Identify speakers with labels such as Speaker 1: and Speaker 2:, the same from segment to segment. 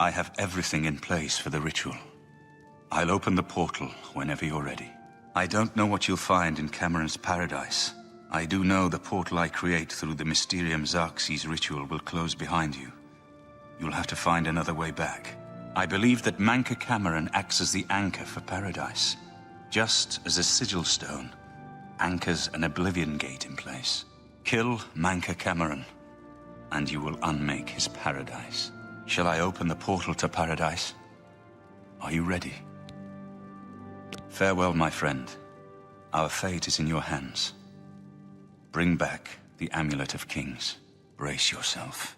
Speaker 1: I have everything in place for the ritual. I'll open the portal whenever you're ready. I don't know what you'll find in Cameron's paradise. I do know the portal I create through the Mysterium Xarxes ritual will close behind you. You'll have to find another way back. I believe that Manca Cameron acts as the anchor for paradise, just as a sigil stone anchors an Oblivion gate in place. Kill Manca Cameron, and you will unmake his paradise. Shall I open the portal to paradise? Are you ready? Farewell, my friend. Our fate is in your hands. Bring back the Amulet of Kings. Brace yourself.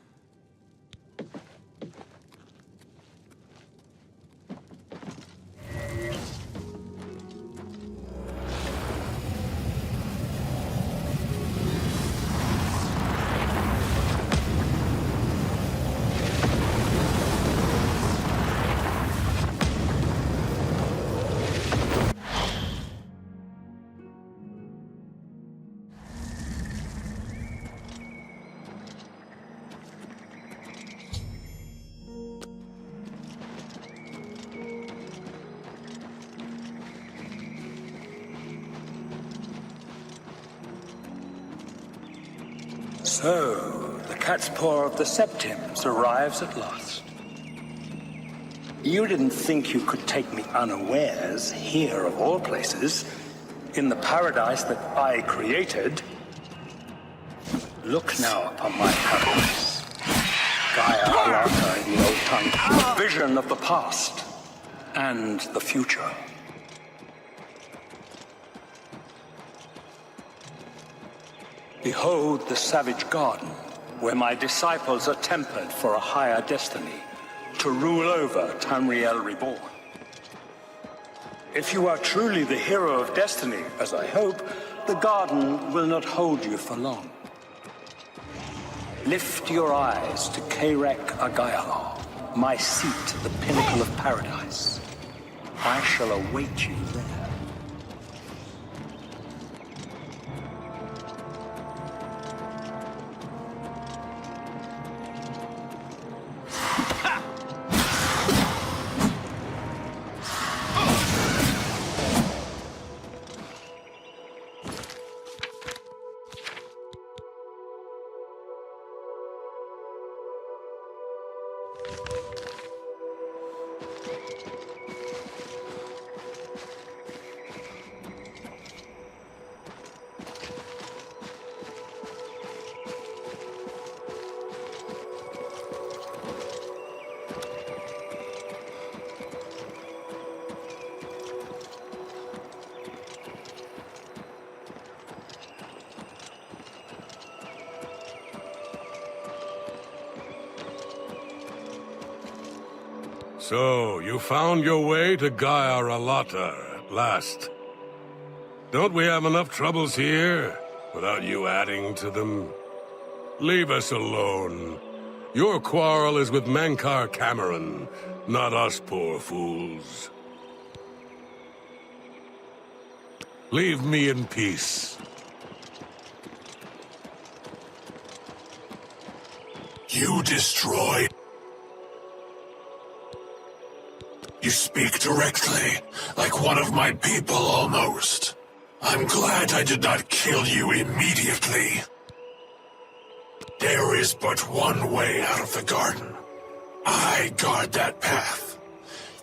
Speaker 2: So, the cat's paw of the Septims arrives at last. You didn't think you could take me unawares here, of all places, in the paradise that I created. Look now upon my paradise. Gaia Alata in the old tongue, a vision of the past and the future. Behold the savage garden, where my disciples are tempered for a higher destiny, to rule over Tamriel Reborn. If you are truly the hero of destiny, as I hope, the garden will not hold you for long. Lift your eyes to Kairek Agayalor, my seat at the pinnacle of paradise. I shall await you there.
Speaker 3: So, you found your way to Gaia Alata at last. Don't we have enough troubles here, without you adding to them? Leave us alone. Your quarrel is with Manca Cameron, not us poor fools. Leave me in peace.
Speaker 4: You destroyed. You speak directly, like one of my people almost. I'm glad I did not kill you immediately. There is but one way out of the garden. I guard that path.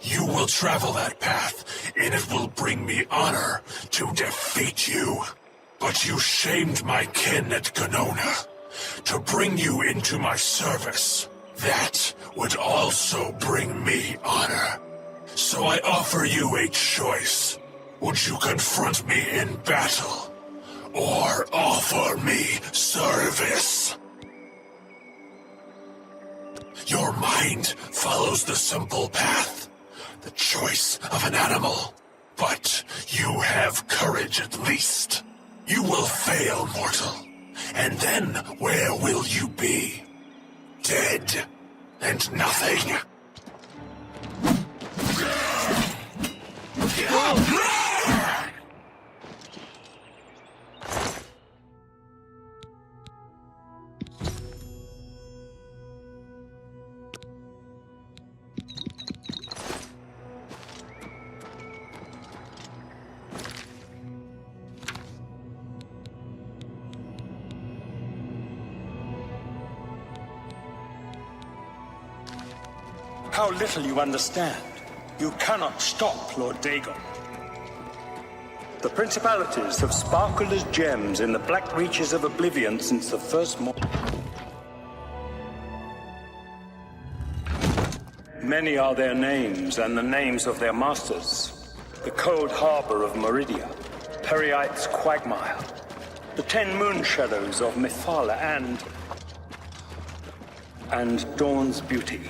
Speaker 4: You will travel that path, and it will bring me honor to defeat you. But you shamed my kin at Ganona. To bring you into my service, that would also bring me honor. So I offer you a choice. Would you confront me in battle, or offer me service? Your mind follows the simple path, the choice of an animal. But you have courage at least. You will fail, mortal. And then where will you be? Dead and nothing.
Speaker 2: How little you understand. You cannot stop Lord Dagon. The principalities have sparkled as gems in the black reaches of Oblivion since the first morning. Many are their names and the names of their masters. The cold harbor of Meridia, Periite's quagmire, the 10 moon shadows of Mephala and Dawn's beauty,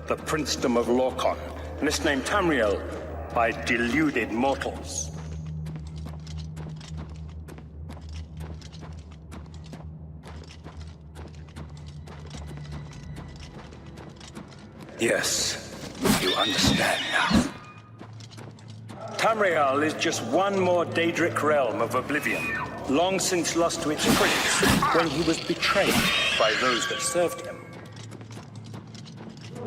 Speaker 2: the princedom of Lorkon, misnamed Tamriel by deluded mortals. Yes, you understand now. Tamriel is just one more Daedric realm of Oblivion, long since lost to its prince when he was betrayed by those that served him.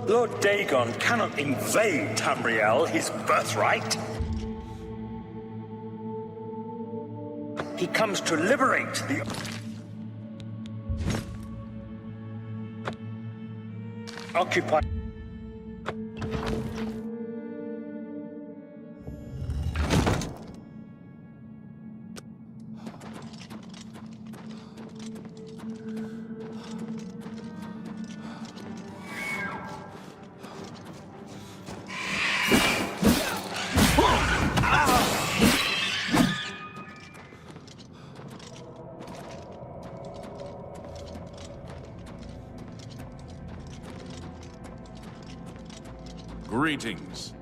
Speaker 2: Lord Dagon cannot invade Tamriel, his birthright. He comes to liberate the... Occupy...
Speaker 5: Greetings.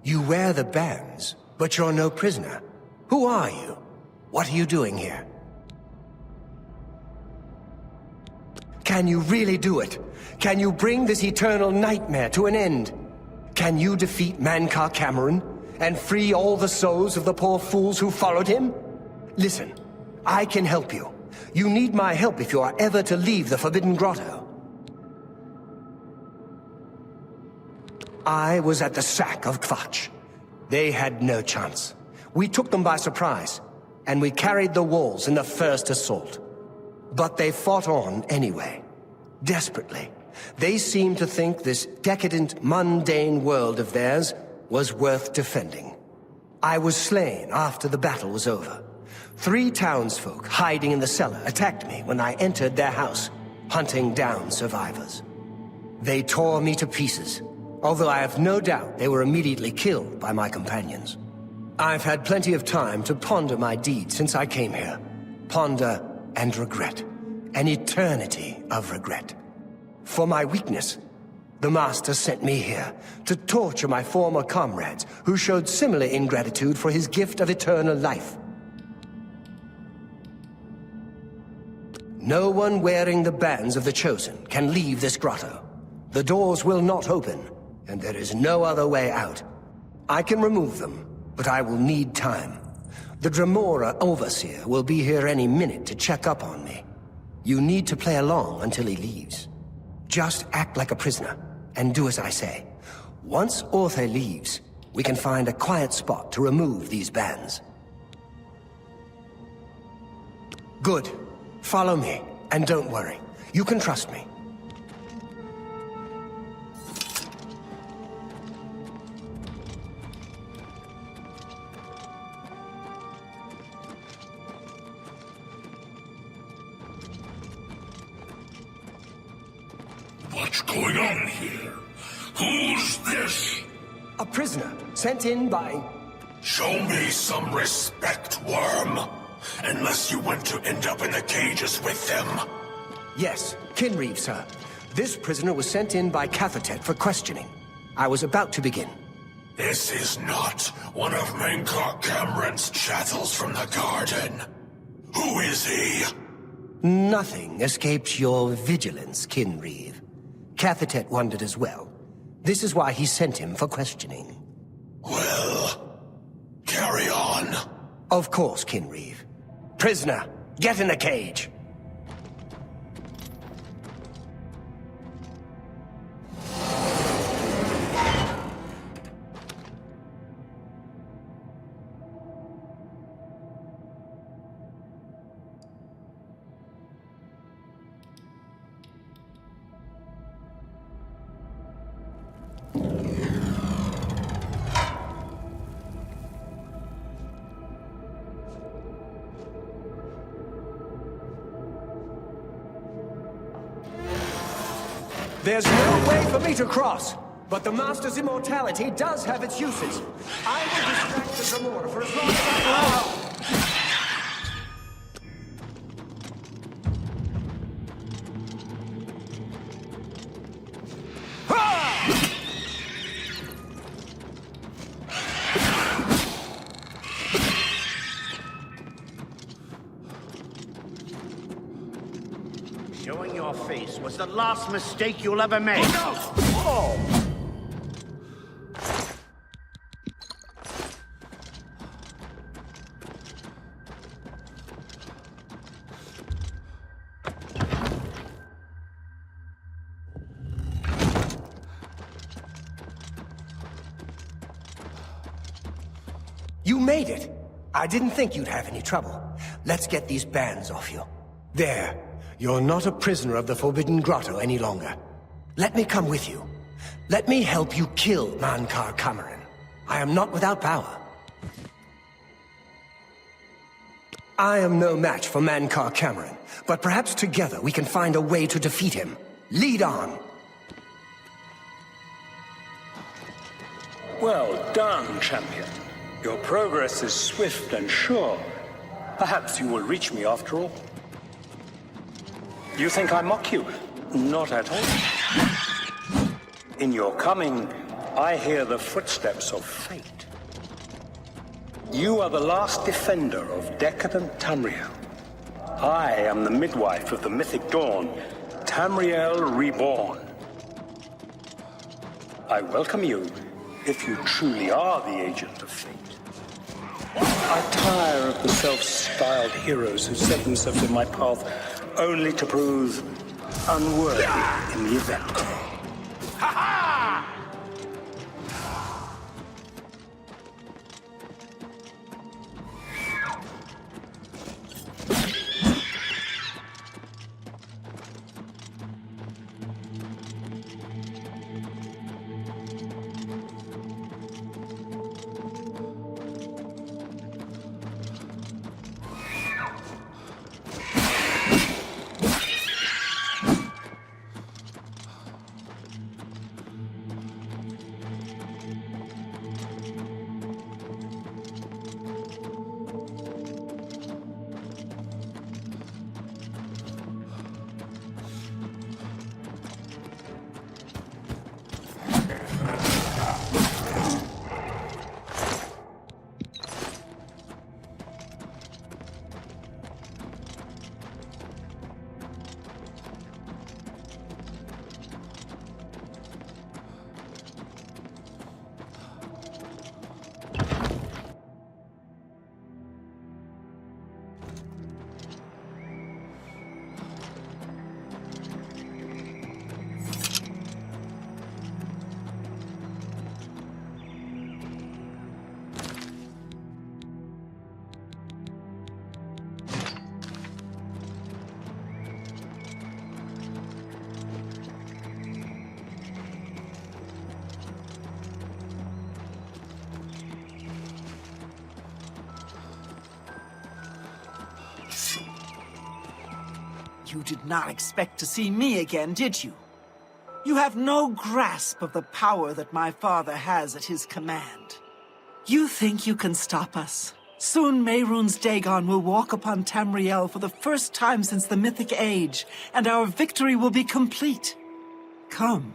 Speaker 6: You wear the bands, but you're no prisoner. Who are you? What are you doing here? Can you really do it? Can you bring this eternal nightmare to an end? Can you defeat Mankar Cameron and free all the souls of the poor fools who followed him? Listen, I can help you. You need my help if you are ever to leave the Forbidden Grotto. I was at the sack of Kvatch. They had no chance. We took them by surprise, and we carried the walls in the first assault. But they fought on anyway, desperately. They seemed to think this decadent, mundane world of theirs was worth defending. I was slain after the battle was over. 3 townsfolk hiding in the cellar attacked me when I entered their house, hunting down survivors. They tore me to pieces, although I have no doubt they were immediately killed by my companions. I've had plenty of time to ponder my deeds since I came here. Ponder and regret. An eternity of regret. For my weakness, the Master sent me here to torture my former comrades who showed similar ingratitude for his gift of eternal life. No one wearing the bands of the Chosen can leave this grotto. The doors will not open, and there is no other way out. I can remove them, but I will need time. The Dremora Overseer will be here any minute to check up on me. You need to play along until he leaves. Just act like a prisoner, and do as I say. Once Orthe leaves, we can find a quiet spot to remove these bands. Good. Follow me, and don't worry. You can trust me.
Speaker 4: What's going on here? Who's this?
Speaker 6: A prisoner, sent in by...
Speaker 4: Show me some respect, worm. Unless you want to end up in the cages with them.
Speaker 6: Yes, Kinreeve, sir. This prisoner was sent in by Cathatet for questioning. I was about to begin.
Speaker 4: This is not one of Mankar Cameron's chattels from the garden. Who is he?
Speaker 6: Nothing escapes your vigilance, Kinreeve. Cathatet wondered as well. This is why he sent him for questioning.
Speaker 4: Well, carry on.
Speaker 6: Of course, Kinreeve. Prisoner, get in the cage. There's no way for me to cross, but the Master's immortality does have its uses. I will distract the Dremora for as long as I can.
Speaker 5: Showing your face was the last mistake you'll ever make.
Speaker 6: Oh! You made it! I didn't think you'd have any trouble. Let's get these bands off you. There. You're not a prisoner of the Forbidden Grotto any longer. Let me come with you. Let me help you kill Mankar Cameron. I am not without power. I am no match for Mankar Cameron, but perhaps together we can find a way to defeat him. Lead on!
Speaker 2: Well done, champion. Your progress is swift and sure. Perhaps you will reach me after all. You think I mock you? Not at all. In your coming, I hear the footsteps of fate. You are the last defender of decadent Tamriel. I am the midwife of the mythic dawn, Tamriel Reborn. I welcome you, if you truly are the agent of fate. I tire of the self-styled heroes who set themselves in my path only to prove unworthy in the event. Ha-ha!
Speaker 7: You did not expect to see me again, did you? You have no grasp of the power that my father has at his command. You think you can stop us? Soon Mehrunes Dagon will walk upon Tamriel for the first time since the Mythic Age, and our victory will be complete. Come.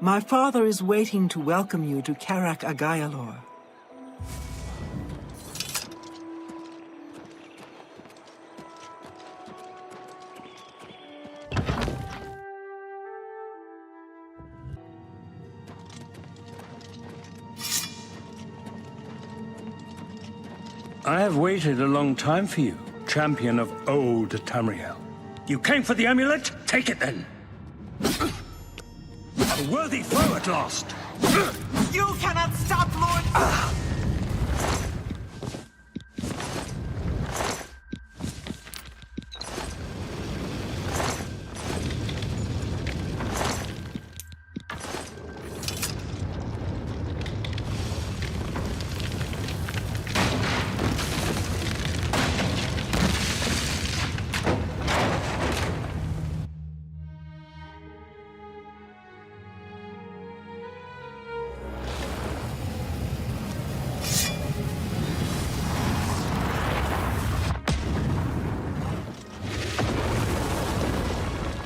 Speaker 7: My father is waiting to welcome you to Karak Agayalor.
Speaker 2: I have waited a long time for you, champion of old Tamriel. You came for the amulet? Take it then. A worthy foe at last.
Speaker 7: You cannot stop Lord...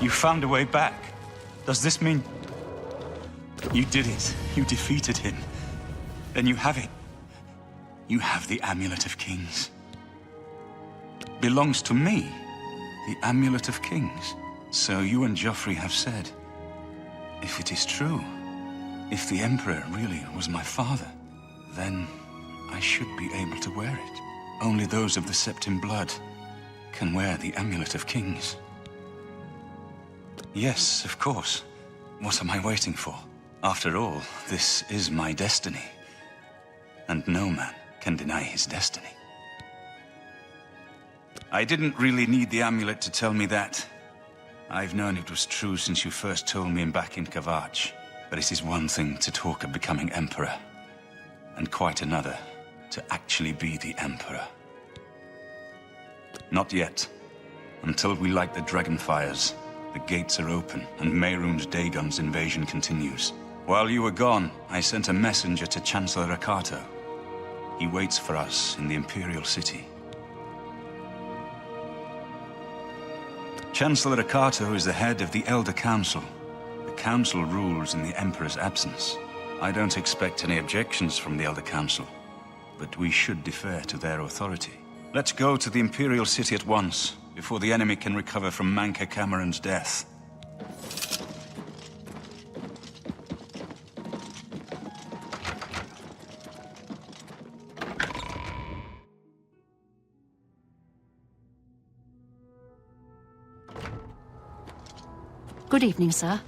Speaker 1: You found a way back. Does this mean... You did it. You defeated him. Then you have it. You have the Amulet of Kings. Belongs to me. The Amulet of Kings. So you and Joffrey have said. If it is true, if the Emperor really was my father, then I should be able to wear it. Only those of the Septim blood can wear the Amulet of Kings. Yes, of course. What am I waiting for? After all, this is my destiny. And no man can deny his destiny. I didn't really need the amulet to tell me that. I've known it was true since you first told me back in Kavach. But it is one thing to talk of becoming Emperor, and quite another to actually be the Emperor. Not yet. Until we light the Dragonfires, the gates are open, and Mehrunes Dagon's invasion continues. While you were gone, I sent a messenger to Chancellor Akato. He waits for us in the Imperial City. Chancellor Akato is the head of the Elder Council. The Council rules in the Emperor's absence. I don't expect any objections from the Elder Council, but we should defer to their authority. Let's go to the Imperial City at once, before the enemy can recover from Manca Cameron's death.
Speaker 8: Good evening, sir.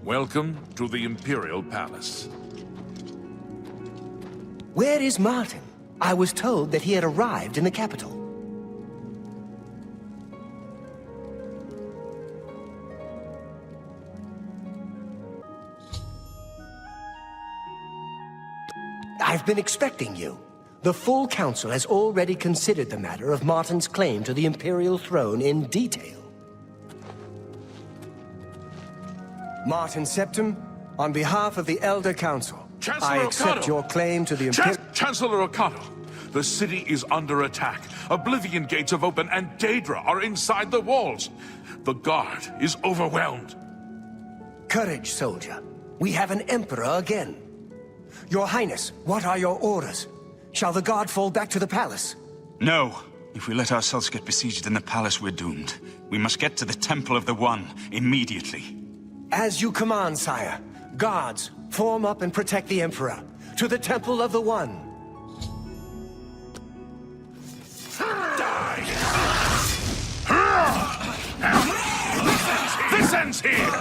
Speaker 4: Welcome to the Imperial Palace.
Speaker 6: Where is Martin? I was told that he had arrived in the capital. I've been expecting you. The full council has already considered the matter of Martin's claim to the Imperial throne in detail. Martin Septim, on behalf of the Elder Council,
Speaker 4: Chancellor
Speaker 6: I accept
Speaker 4: Okato.
Speaker 6: your claim to the Imperial...
Speaker 4: Chancellor Okato, the city is under attack. Oblivion gates have opened and Daedra are inside the walls. The guard is overwhelmed.
Speaker 6: Courage, soldier. We have an Emperor again. Your Highness, what are your orders? Shall the guard fall back to the palace?
Speaker 1: No. If we let ourselves get besieged in the palace, we're doomed. We must get to the Temple of the One immediately.
Speaker 6: As you command, sire. Guards, form up and protect the Emperor. To the Temple of the One.
Speaker 4: Die! This ends here!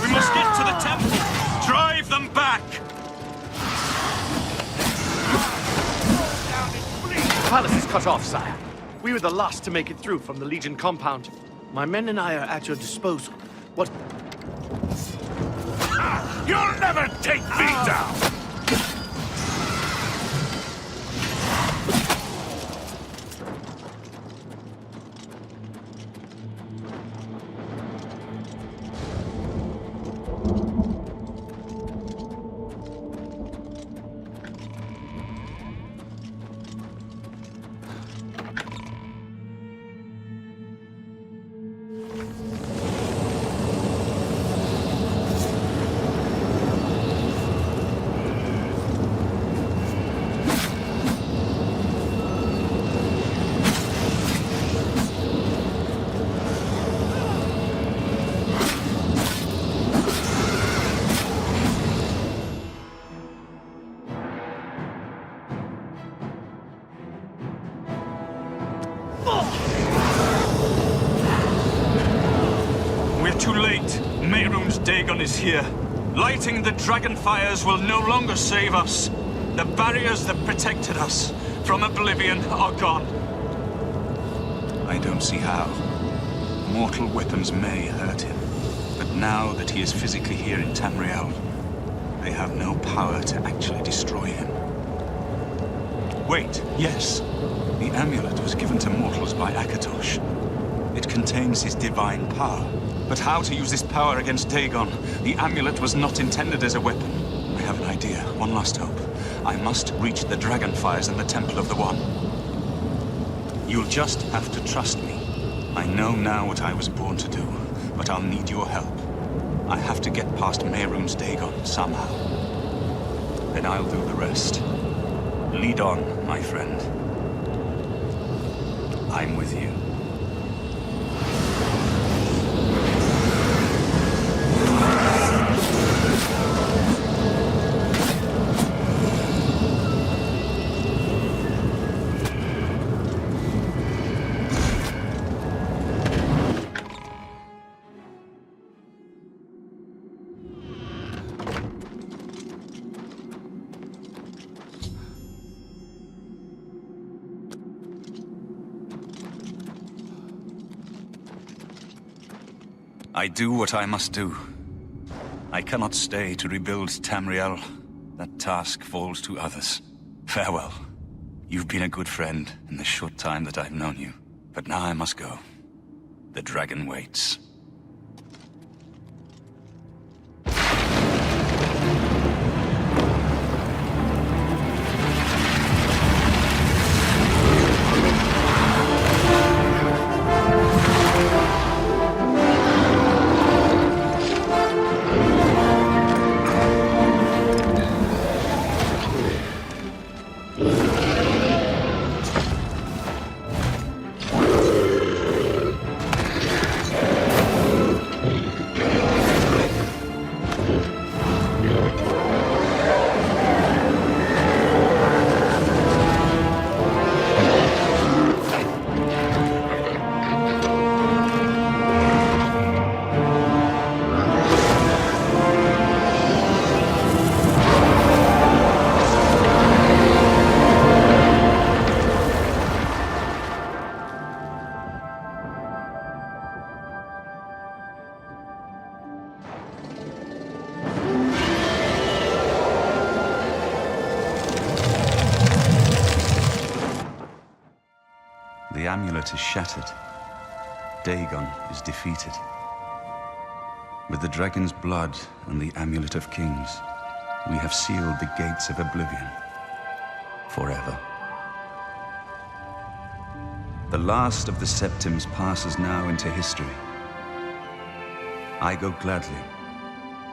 Speaker 1: We must get to the temple! Drive them back!
Speaker 9: The palace is cut off, sire. We were the last to make it through from the Legion compound. My men and I are at your disposal. What...
Speaker 4: You'll never take me down!
Speaker 1: too late. Mehrunes Dagon is here. Lighting the dragon fires will no longer save us. The barriers that protected us from Oblivion are gone. I don't see how. Mortal weapons may hurt him, but now that he is physically here in Tamriel, they have no power to actually destroy him. Wait, yes. The amulet was given to mortals by Akatosh. It contains his divine power. But how to use this power against Dagon? The amulet was not intended as a weapon. I have an idea. One last hope. I must reach the dragon fires in the Temple of the One. You'll just have to trust me. I know now what I was born to do, but I'll need your help. I have to get past Mehrunes Dagon somehow. Then I'll do the rest. Lead on, my friend. I'm with you. I do what I must do. I cannot stay to rebuild Tamriel. That task falls to others. Farewell. You've been a good friend in the short time that I've known you. But now I must go. The dragon waits. The amulet is shattered. Dagon is defeated. With the dragon's blood and the amulet of kings, we have sealed the gates of Oblivion forever. The last of the Septims passes now into history. I go gladly,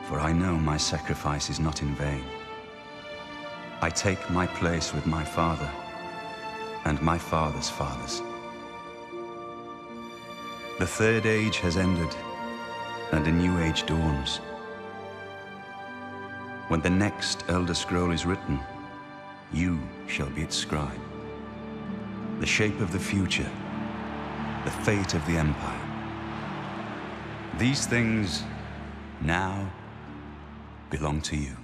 Speaker 1: for I know my sacrifice is not in vain. I take my place with my father and my father's fathers. The Third Age has ended, and a new age dawns. When the next Elder Scroll is written, you shall be its scribe. The shape of the future, the fate of the Empire. These things now belong to you.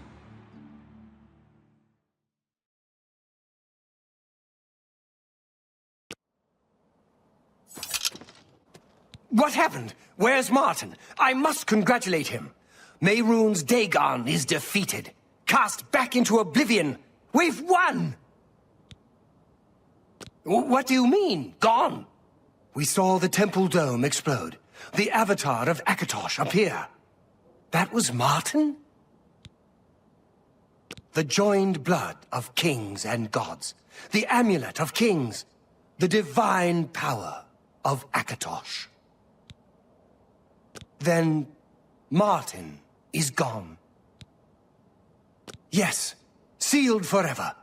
Speaker 6: What happened? Where's Martin? I must congratulate him. Mehrunes Dagon is defeated. Cast back into Oblivion. We've won! What do you mean, gone? We saw the temple dome explode. The avatar of Akatosh appear. That was Martin? The joined blood of kings and gods. The amulet of kings. The divine power of Akatosh. Then Martin is gone. Yes, sealed forever.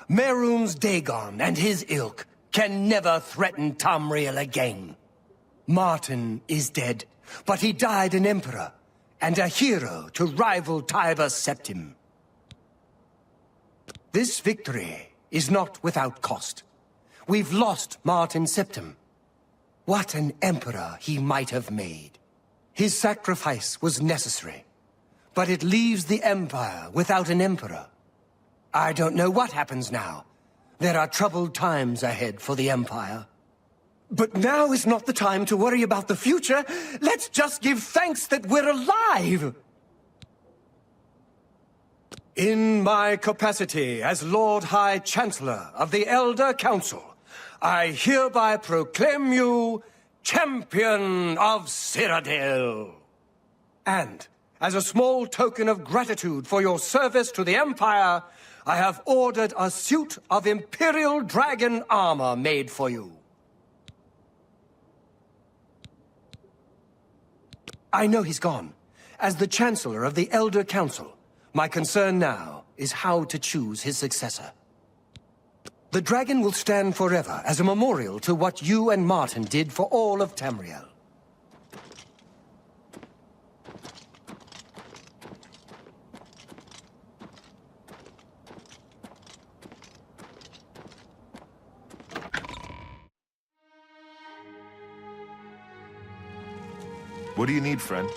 Speaker 6: Mehrunes Dagon and his ilk can never threaten Tamriel again. Martin is dead, but he died an emperor and a hero to rival Tiber Septim. This victory is not without cost. We've lost Martin Septim. What an emperor he might have made. His sacrifice was necessary, but it leaves the Empire without an emperor. I don't know what happens now. There are troubled times ahead for the Empire. But now is not the time to worry about the future. Let's just give thanks that we're alive! In my capacity as Lord High Chancellor of the Elder Council, I hereby proclaim you Champion of Cyrodiil. And, as a small token of gratitude for your service to the Empire, I have ordered a suit of Imperial Dragon armor made for you. I know he's gone. As the Chancellor of the Elder Council, my concern now is how to choose his successor. The dragon will stand forever as a memorial to what you and Martin did for all of Tamriel.
Speaker 10: What do you need, friend?